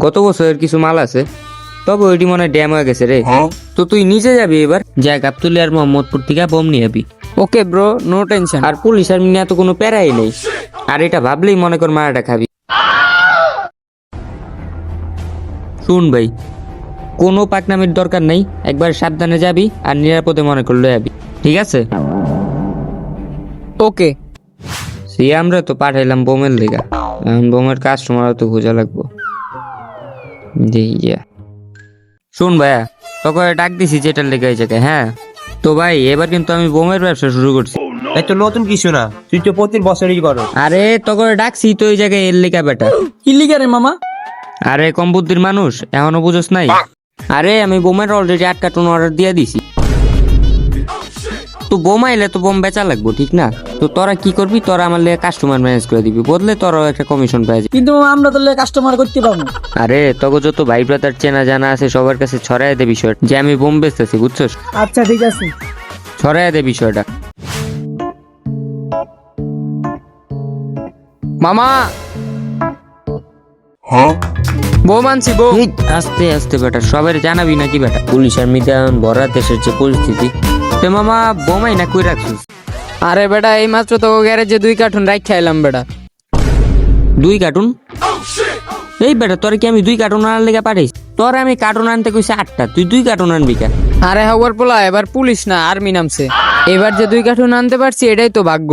গত বছরের কিছু মাল আছে, তবে ওইটি মনে হয় ড্যাম হয়ে গেছে রে। তো তুই নিজে যাবি এবার, যা গাবতুলি আর মোহাম্মদপুর থেকে বোম নিয়ে যাবি। Okay bro, no tension. আর পুলিশ আর নিয়ে তো কোনো প্যারাই নেই। আর এটা ভাবলেই মনে কর মারাটা খাবি। শুন ভাই, কোনো পাকনামির দরকার নেই, একবার সাবধানে যাবি আর নিরাপদে মনে করলে যাবি, ঠিক আছে? ওকে। সে আমরা তো পাঠাইলাম বোমের লেগা, এখন বোমের কাস্টমার তো খোঁজা লাগবো। দেখিয়া শুন ভাইয়া, তোকে ডাক দিছি যেটার লেগে এই জায়গায়, হ্যাঁ? তো ভাই এবার কিন্তু আমি বোমের ব্যবসা শুরু করছি। এই তো নতুন কিছু না, তুই তো প্রতি বছরই করো। আরে তোকে ডাকছি তো এই জায়গায় এর লেগা বেটা। কি লিখে রে মামা? আরে কম বুদ্ধির মানুষ, এখনো বুঝোস নাই? আরে আমি বোমের অলরেডি 8 কার্টুন অর্ডার দিয়ে দিছি। তো বোম আইলে তো বোম বেচা লাগবো, ঠিক না? তো তোরা কি করবি, তোরা আমার লেগে কাস্টমার ম্যানেজ করে দিবি, বদলে তোরাও একটা কমিশন পেয়ে যাবি। কিন্তু মামা আমরা তো কাস্টমার করতে পারবো না। আরে তোকে যত ভাই ব্রাদার চেনা জানা আছে সবার কাছে ছড়াই দে বিষয়টা, যে আমি বোম বেচতেছি, বুঝছস? আচ্ছা ঠিক আছে। ছড়াই দে বিষয়টা। মামা বউ মানছি বউ। এই, আস্তে আস্তে বেটা, সবাই জানাবি নাকি বেটা? পুলিশ আর মিডিয়া ভরা দেশের যে পরিস্থিতি, তো মামা বোমাই না কই রাখছিস? আরে বেটা এই মাত্র তো গ্যারেজে 2 কার্টুন রাখ খাইলাম বেটা। 2 কার্টুন? এই বেটা তোর কি আমি 2 কার্টুন আনার লেগে পারিস? তোর আমি কার্টুন আনতে কইছি 8টা, তুই 2 কার্টুন আনবি কেন? আরে হওয়ার পোলা এবার পুলিশ না আর্মি নামছে, এবার যে 2 কার্টুন আনতে পারছি এটাই তো ভাগ্য।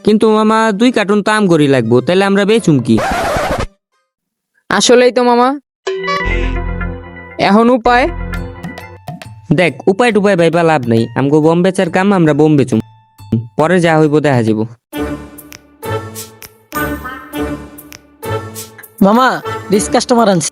কিন্তু মামা 2 কার্টুন তো আম করি লাগবো, তাহলে আমরা বেচুম কি? আসলেই তো মামা, এখন উপায়? দেখ, উপায় টুপায় ভাইবা লাভ নাই, আমগো বোম বেচার কাম, আমরা বোম বেচুম, পরে যা হইব দেখা যাব। মামা রিস্ক কাস্টমার আনছি।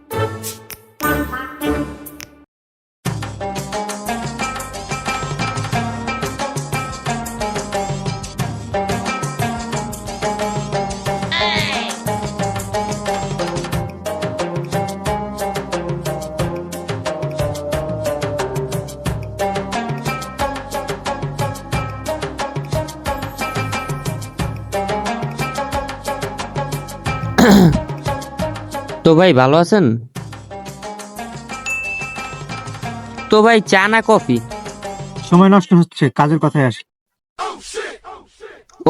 তো ভাই ভালো আছেন? তো ভাই চা না কফি? সময় নষ্ট হচ্ছে, কাজের কথায় আসে।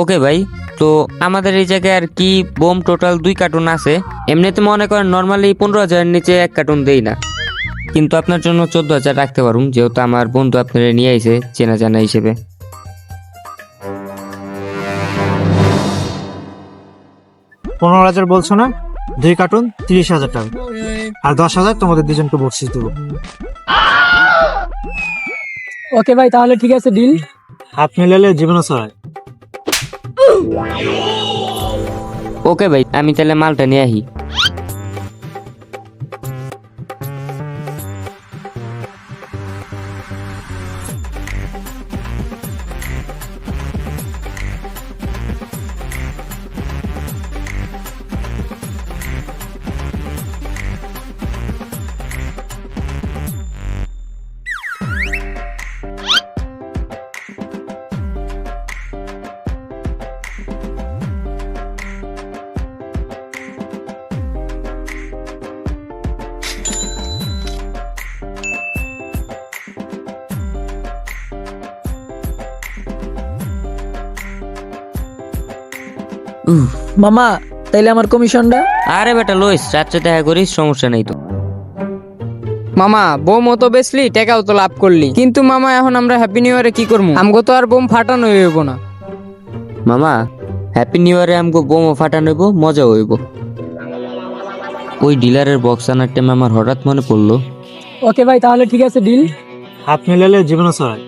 ওকে ভাই, তো আমাদের এই জায়গায় আর কি বোম টোটাল 2 কার্টুন আছে। এমনিতে মনে করেন নর্মালি 15,000-এর নিচে 1 কার্টুন দেই না, কিন্তু আপনার জন্য 14,000 রাখতে পারুম, যেহেতু আমার বন্ধু আপনারা নিয়ে আইছে চেনা জানা হিসেবে। 15,000 বলছো না? 2 কার্টুন 30,000 টাকা, আর 10,000 তোমাদের দুজনকে বকশিস দেবো। ওকে ভাই তাহলে ঠিক আছে, ডিল। হাত মিলালে জীবনও ছড়ায়। ওকে ভাই, আমি তাহলে মালটা নিয়ে আহি। মামা তাইলে আমার কমিশনটা? আরে বেটা লইস, রাত্রে দেখা করিস, সমস্যা নেই তো। মামা বোম তো বেচলি, টাকাও তো লাভ করলি, কিন্তু মামা এখন আমরা হ্যাপি নিউ ইয়ারে কি করবো? আমগো তো আর বোম ফাটানো হইব না। মামা হ্যাপি নিউ ইয়ারে আমগো বোমও ফাটানো হইব, মজা হইব। ওই ডিলারের বক্স আনার টাইম আমার হঠাৎ মনে পড়লো। ওকে ভাই তাহলে ঠিক আছে, ডিল। হাত মিলালে জীবনও ছড়ায়।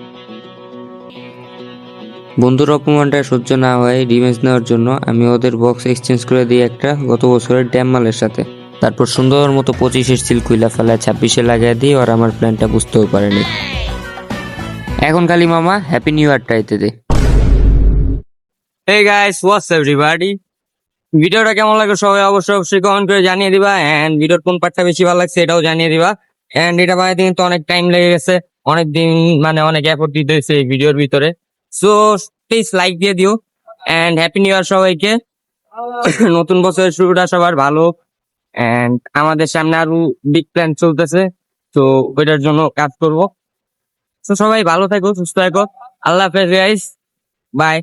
বন্ধুর অপমানটা সহ্য না হয় রিভেঞ্জ নেওয়ার জন্য আমি ওদের বক্স এক্সচেঞ্জ করে দিই একটা গত বছরের ড্যাম মালের সাথে। তারপর সুন্দর মতো 25-এর সিল কুইলা ফেলায় 26-এ লাগিয়ে দিই, আর আমার প্ল্যানটা বুঝতেও পারেনি। এখন খালি মামা হ্যাপি নিউ ইয়ারটা আইতে দে। Hey guys, what's up everybody? ভিডিওটা কেমন লাগলো সবাই অবশ্যই কমেন্ট করে জানিয়ে দিবা, এন্ড ভিডিওর কোন পার্টটা বেশি ভালো লাগছে এটাও জানিয়ে দিবা। এন্ড এটা বানাইতে কিন্তু অনেক টাইম লেগে গেছে, অনেক দিন মানে অনেক এফোর্ট দিতে হয়েছে এই ভিডিওর ভিতরে। সো প্লিজ লাইক দিয়ে দিও, এন্ড হ্যাপি নিউ ইয়ার সবাইকে। নতুন বছরের শুরুটা সবার ভালো এন্ড আমাদের সামনে আরো বিগ প্ল্যান চলতেছে, তো ওইটার জন্য কাজ করব। তো সবাই ভালো থাকো, সুস্থ থাকো। আল্লাহ হাফেজ গাইস, বাই।